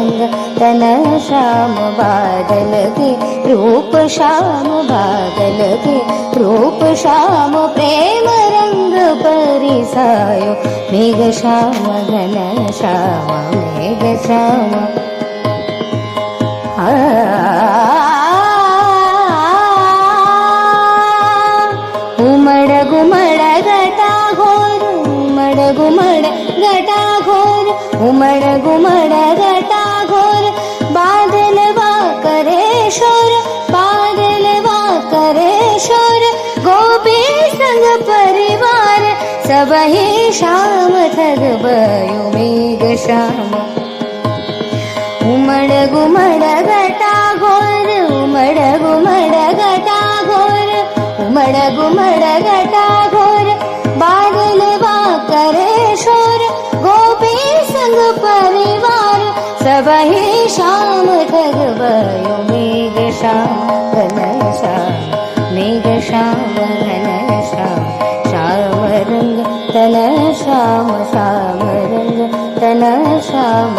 रंग तन श्याम बादल के रूप श्याम बादल के रूप श्याम प्रेम रंग परिसायो मेघ श्याम घन श्याम मेघ श्याम उमड़ घुमड़ घटा घोर उमड़ घुमड़ घटा घोर उमड़ घुमड़ घटा घोर बादल वा करे शोर बादल वा करे शोर गोपी संग परिवार सब ही श्याम थग भयो मेघ श्याम उमड़ घुमड़ घटा घोर उमड़ घुमड़ घटा घोर उमड़ घुमड़ घटा घोर बादल वा करे शोर गोपी संग परिवार सब ही श्याम थग भयो मेघ श्याम घन श्याम मेघ श्याम घन श्याम श्याम रंग तन श्याम श्याम रंग तन श्याम